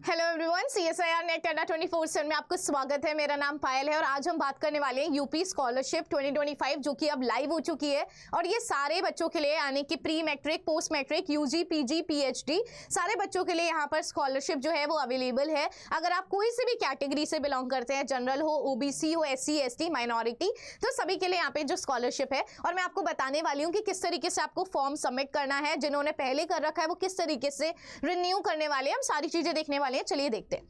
Hello everyone, CSIR net अड्डा 24/7 में आपको स्वागत है। मेरा नाम पायल है और आज हम बात करने वाले हैं यूपी स्कॉलरशिप 2025 जो कि अब लाइव हो चुकी है। और ये सारे बच्चों के लिए यानी कि pre matric, post matric, UG, PG, PhD सारे बच्चों के लिए यहाँ पर स्कॉलरशिप जो है वो अवेलेबल है। अगर आप कोई से भी कैटेगरी से बिलोंग करते हैं, जनरल हो, ओबीसी हो, SC ST, माइनॉरिटी, तो सभी के लिए यहाँ पे जो स्कॉलरशिप है और मैं आपको बताने वाली हूँ कि किस तरीके से आपको फॉर्म सबमिट करना है। जिन्होंने पहले कर रखा है वो किस तरीके से रिन्यू करने वाले हैं, हम सारी चीजें देखने वाले हैं। चलिए देखते हैं।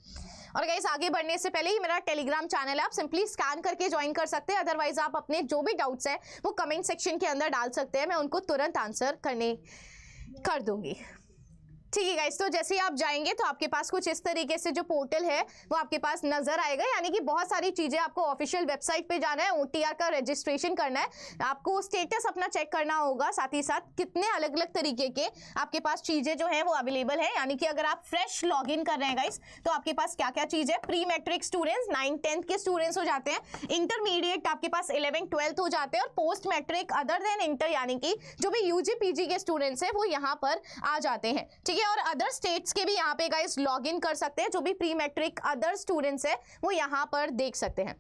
और गाइस, आगे बढ़ने से पहले ही मेरा टेलीग्राम चैनल है, आप सिंपली स्कैन करके ज्वाइन कर सकते हैं। अदरवाइज आप अपने जो भी डाउट्स हैं वो कमेंट सेक्शन के अंदर डाल सकते हैं, मैं उनको तुरंत आंसर कर दूंगी। ठीक है गाइस, तो जैसे ही आप जाएंगे तो आपके पास कुछ इस तरीके से जो पोर्टल है वो आपके पास नजर आएगा। यानी कि बहुत सारी चीजें, आपको ऑफिशियल वेबसाइट पे जाना है, OTR का रजिस्ट्रेशन करना है, आपको स्टेटस अपना चेक करना होगा, साथ ही साथ कितने अलग अलग तरीके के आपके पास चीजें जो है वो अवेलेबल है। यानी कि अगर आप फ्रेश लॉग इन कर रहे हैं गाइस तो आपके पास क्या क्या चीज है। Pre matric students 9th 10th के स्टूडेंट्स हो जाते हैं, इंटरमीडिएट आपके पास 11th 12th हो जाते हैं, और post matric other than inter यानी कि जो भी UG PG के स्टूडेंट्स हैं वो यहाँ पर आ जाते हैं। ठीक है, और अदर स्टेट्स के भी यहाँ पे गाइस लॉग इन कर सकते हैं। जो भी प्री मैट्रिक अदर स्टूडेंट्स है वो यहाँ पर देख सकते हैं।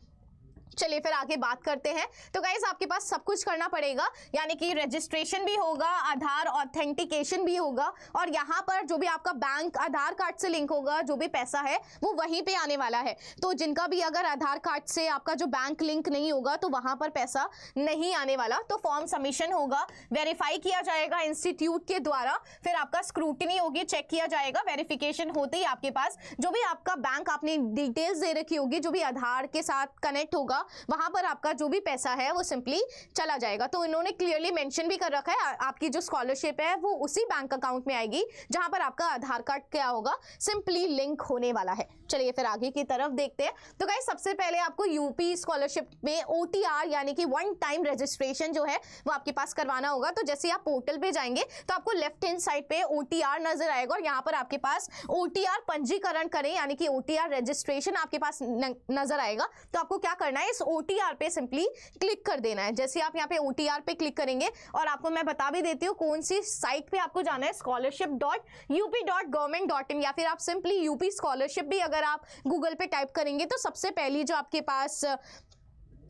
चलिए फिर आगे बात करते हैं। तो गाइस, आपके पास सब कुछ करना पड़ेगा, यानी कि रजिस्ट्रेशन भी होगा, आधार ऑथेंटिकेशन भी होगा, और यहाँ पर जो भी आपका बैंक आधार कार्ड से लिंक होगा, जो भी पैसा है वो वहीं पे आने वाला है। तो जिनका भी अगर आधार कार्ड से आपका जो बैंक लिंक नहीं होगा तो वहां पर पैसा नहीं आने वाला। तो फॉर्म सबमिशन होगा, वेरीफाई किया जाएगा इंस्टीट्यूट के द्वारा, फिर आपका स्क्रूटनी होगी, चेक किया जाएगा। वेरिफिकेशन होते ही आपके पास जो भी आपका बैंक आपने डिटेल्स दे रखी होगी, जो भी आधार के साथ कनेक्ट होगा, वहां पर आपका जो भी पैसा है वो सिंपली चला जाएगा। तो इन्होंने क्लियरली मेंशन भी कर रखा है, आपकी जो स्कॉलरशिप है वो उसी बैंक अकाउंट में आएगी जहां पर आपका आधार कार्ड क्या होगा, सिंपली लिंक होने वाला है। चलिए फिर आगे की तरफ देखते हैं। तो गाइस, सबसे पहले आपको यूपी स्कॉलरशिप में OTR यानी कि वन टाइम रजिस्ट्रेशन जो है वो आपके पास करवाना होगा। तो जैसे आप पोर्टल पे जाएंगे तो आपको लेफ्ट हैंड साइड पे OTR नजर आएगा, और यहाँ पर आपके पास OTR पंजीकरण करें यानी कि OTR रजिस्ट्रेशन आपके पास नजर आएगा। तो आपको क्या करना है, इस OTR पे सिंपली क्लिक कर देना है। जैसे आप यहाँ पे OTR पे क्लिक करेंगे, और आपको मैं बता भी देती हूँ कौन सी साइट पे आपको जाना है, scholarship.up.government.in, या फिर आप सिंपली यूपी स्कॉलरशिप भी अगर आप गूगल पे टाइप करेंगे तो सबसे पहली जो आपके पास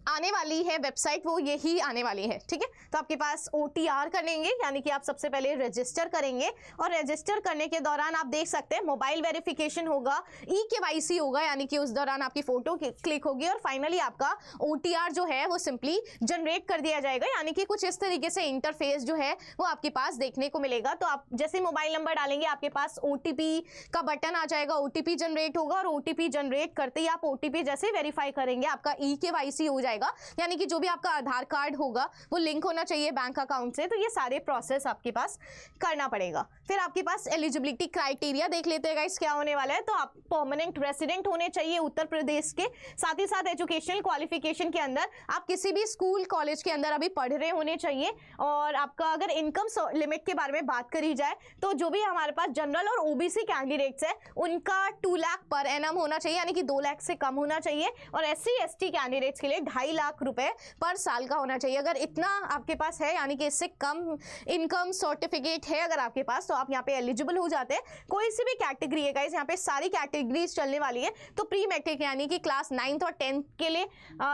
आने वाली है वेबसाइट वो यही आने वाली है। ठीक है, तो आपके पास OTR करेंगे यानी कि आप सबसे पहले रजिस्टर करेंगे, और रजिस्टर करने के दौरान आप देख सकते हैं मोबाइल वेरिफिकेशन होगा, eKYC होगा, यानी कि उस दौरान आपकी फोटो क्लिक होगी, और फाइनली आपका OTR जो है वो सिंपली जनरेट कर दिया जाएगा। यानी कि कुछ इस तरीके से इंटरफेस जो है वो आपके पास देखने को मिलेगा। तो आप जैसे मोबाइल नंबर डालेंगे आपके पास OTP का बटन आ जाएगा, OTP जनरेट होगा, और OTP जनरेट करते ही आप OTP जैसे वेरीफाई करेंगे आपका eKYC हो जाएगा, यानी कि जो भी आपका आधार कार्ड होगा वो लिंक होना चाहिए बैंक अकाउंट से। तो ये सारे प्रोसेस आपके पास करना पड़ेगा। फिर आपके पास एलिजिबिलिटी क्राइटेरिया देख लेते हैं गाइस क्या होने वाला है। तो आप परमानेंट रेसिडेंट होने चाहिए उत्तर प्रदेश के, साथ ही साथ एजुकेशनल क्वालिफिकेशन के अंदर आप किसी भी स्कूल कॉलेज के अंदर अभी पढ़ रहे होने चाहिए। और आपका अगर इनकम लिमिट के बारे में बात करी जाए तो जो भी हमारे पास जनरल और OBC कैंडिडेट्स है उनका 2 लाख पर एनम होना चाहिए, यानी कि 2 लाख से कम होना चाहिए, और SC ST कैंडिडेट्स के लिए 2.5 लाख रुपए पर साल का होना चाहिए। अगर इतना आपके पास है यानी कि इससे कम इनकम सर्टिफिकेट है अगर आपके पास, तो आप यहाँ पे एलिजिबल हो जाते हैं। कोई सी भी कैटेगरी है गाइस, यहाँ पे सारी कैटेगरीज चलने वाली है। तो प्री मैट्रिक यानी कि क्लास 9th और 10th के लिए,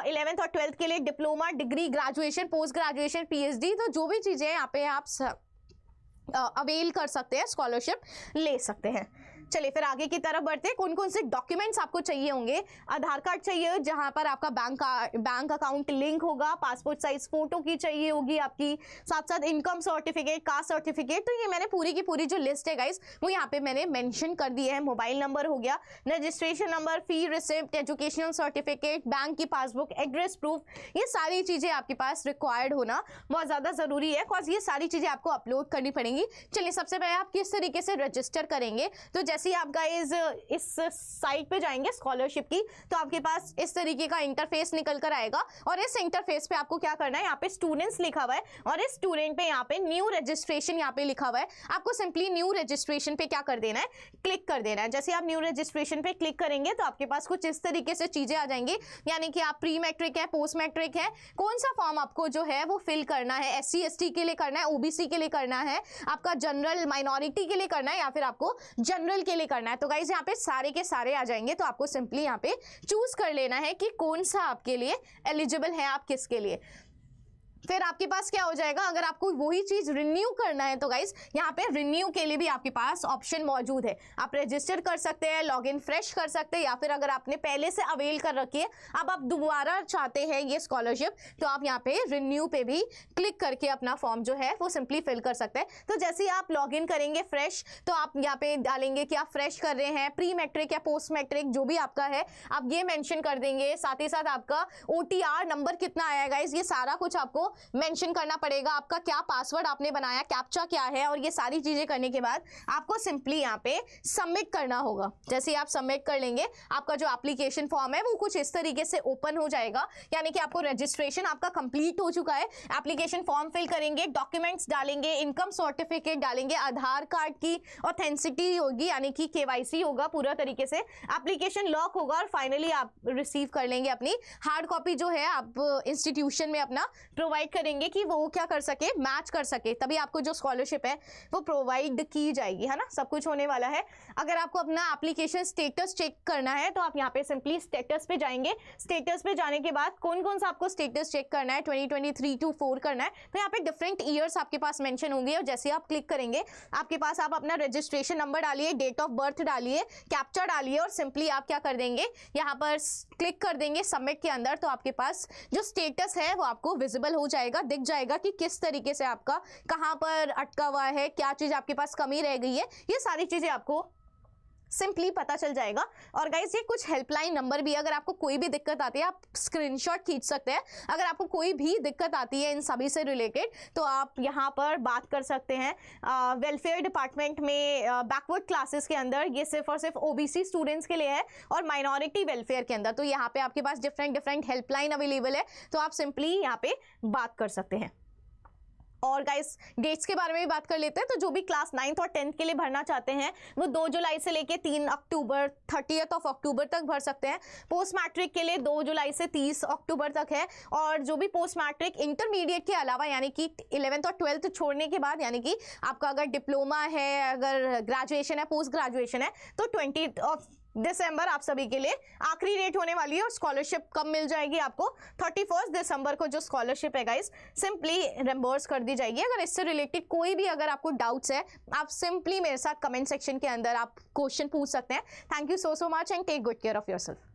11th और 12th के लिए diploma, degree, graduation, post graduation, PhD, तो जो भी चीजें यहाँ पे आप अवेल कर सकते हैं, स्कॉलरशिप ले सकते हैं। चलिए फिर आगे की तरफ बढ़ते हैं। कौन कौन से डॉक्यूमेंट्स आपको चाहिए होंगे। आधार कार्ड चाहिए जहां पर आपका बैंक अकाउंट लिंक होगा, पासपोर्ट साइज फोटो की चाहिए होगी आपकी, साथ साथ इनकम सर्टिफिकेट, कास्ट सर्टिफिकेट। तो ये मैंने पूरी की पूरी जो लिस्ट है गाइस वो यहाँ पे मैंने मेंशन कर दी है। मोबाइल नंबर हो गया, रजिस्ट्रेशन नंबर, फी रिसिप्ट, एजुकेशनल सर्टिफिकेट, बैंक की पासबुक, एड्रेस प्रूफ, ये सारी चीजें आपके पास रिक्वायर्ड होना बहुत ज्यादा जरूरी है, बिकॉज ये सारी चीजें आपको अपलोड करनी पड़ेंगी। चलिए सबसे पहले आप किस तरीके से रजिस्टर करेंगे। तो जैसे आप गाइस इस साइट पे जाएंगे स्कॉलरशिप की, तो आपके पास इस तरीके का इंटरफेस निकल कर आएगा, और इस इंटरफेस पे आपको क्या करना है, यहाँ पे स्टूडेंट्स लिखा हुआ है, और इस स्टूडेंट पे यहाँ पे न्यू रजिस्ट्रेशन यहाँ पे लिखा हुआ है। आपको सिंपली न्यू रजिस्ट्रेशन पे क्या कर देना है, क्लिक कर देना है। जैसे आप न्यू रजिस्ट्रेशन पे क्लिक करेंगे तो आपके पास कुछ इस तरीके से चीजें आ जाएंगी, यानी कि आप प्री मैट्रिक है, पोस्ट मैट्रिक है, कौन सा फॉर्म आपको जो है वो फिल करना है, SC ST के लिए करना है, OBC के लिए करना है, आपका जनरल माइनॉरिटी के लिए करना है, या फिर आपको जनरल के लिए करना है। तो गाइज यहाँ पे सारे के सारे आ जाएंगे, तो आपको सिंपली यहाँ पे चूज कर लेना है कि कौन सा आपके लिए एलिजिबल है, आप किसके लिए। फिर आपके पास क्या हो जाएगा, अगर आपको वही चीज रिन्यू करना है तो गाइस यहाँ पे रिन्यू के लिए भी आपके पास ऑप्शन मौजूद है। आप रजिस्टर कर सकते हैं, लॉगिन फ्रेश कर सकते हैं, या फिर अगर आपने पहले से अवेल कर रखी है, अब आप दोबारा चाहते हैं ये स्कॉलरशिप, तो आप यहाँ पे रिन्यू पे भी क्लिक करके अपना फॉर्म जो है वो सिंपली फिल कर सकते हैं। तो जैसे ही आप लॉगिन करेंगे फ्रेश, तो आप यहाँ पे डालेंगे कि आप फ्रेश कर रहे हैं, प्री मैट्रिक या पोस्ट मैट्रिक जो भी आपका है आप ये मेंशन कर देंगे। साथ ही साथ आपका OTR नंबर कितना आया गाइस, ये सारा कुछ आपको मेंशन करना पड़ेगा। आपका क्या पासवर्ड आपने बनाया, कैप्चा क्या है, और ये सारी चीजें करने के बाद आपको सिंपली यहाँ पे सबमिट करना होगा। जैसे ही आप सबमिट कर लेंगे, आपका जो एप्लीकेशन फॉर्म है वो कुछ इस तरीके से ओपन हो जाएगा, यानी कि आपको रजिस्ट्रेशन आपका कंप्लीट हो चुका है। एप्लीकेशन फॉर्म फिल करेंगे, डॉक्यूमेंट्स डालेंगे, इनकम सर्टिफिकेट डालेंगे, आधार कार्ड की ऑथेंटिसिटी होगी यानी कि KYC होगा पूरा तरीके से, एप्लीकेशन लॉक होगा, और फाइनली आप रिसीव कर लेंगे अपनी हार्ड कॉपी जो है आप इंस्टीट्यूशन में अपना प्रोवाइड करेंगे कि वो क्या कर सके, मैच कर सके, तभी आपको जो स्कॉलरशिप है वो प्रोवाइड की जाएगी, है ना। सब कुछ होने वाला है। अगर आपको अपना एप्लीकेशन स्टेटस चेक करना है तो आप यहाँ पे सिंपली स्टेटस पे जाएंगे। स्टेटस पे जाने के बाद कौन कौन सा आपको स्टेटस चेक करना है, 2023 to 4 करना है, तो यहाँ पे डिफरेंट ईयर्स आपके पास मेंशन होंगे, और जैसे आप क्लिक करेंगे आपके पास आप अपना रजिस्ट्रेशन नंबर डालिए, डेट ऑफ बर्थ डालिए, कैप्चा डालिए, और सिंपली आप क्या कर देंगे, यहाँ पर क्लिक कर देंगे सबमिट के अंदर। तो आपके पास जो स्टेटस है वो आपको विजिबल हो जाएगा, दिख जाएगा कि किस तरीके से आपका कहां पर अटका हुआ है, क्या चीज आपके पास कमी रह गई है, ये सारी चीजें आपको सिंपली पता चल जाएगा। और गाइस ये कुछ हेल्पलाइन नंबर भी है, अगर आपको कोई भी दिक्कत आती है आप स्क्रीनशॉट खींच सकते हैं। अगर आपको कोई भी दिक्कत आती है इन सभी से रिलेटेड तो आप यहाँ पर बात कर सकते हैं। वेलफेयर डिपार्टमेंट में बैकवर्ड क्लासेस के अंदर ये सिर्फ और सिर्फ OBC स्टूडेंट्स के लिए है, और माइनॉरिटी वेलफेयर के अंदर तो यहाँ पे आपके पास डिफरेंट हेल्पलाइन अवेलेबल है, तो आप सिंपली यहाँ पे बात कर सकते हैं। और गाइस डेट्स के बारे में भी बात कर लेते हैं। तो जो भी क्लास 9th और 10th के लिए भरना चाहते हैं वो 2 जुलाई से लेके 3 अक्टूबर 30th ऑफ अक्टूबर तक भर सकते हैं। पोस्ट मैट्रिक के लिए 2 जुलाई से 30 अक्टूबर तक है, और जो भी पोस्ट मैट्रिक इंटरमीडिएट के अलावा यानी कि 11th और 12th छोड़ने के बाद, यानी कि आपका अगर डिप्लोमा है, अगर ग्रेजुएशन है, पोस्ट ग्रेजुएशन है, तो 20 दिसंबर आप सभी के लिए आखिरी डेट होने वाली है। और स्कॉलरशिप कब मिल जाएगी आपको, 31 दिसंबर को जो स्कॉलरशिप है गाइस सिंपली रिम्बर्स कर दी जाएगी। अगर इससे रिलेटेड कोई भी अगर आपको डाउट्स है आप सिंपली मेरे साथ कमेंट सेक्शन के अंदर आप क्वेश्चन पूछ सकते हैं। Thank you so much and take good care of yourself.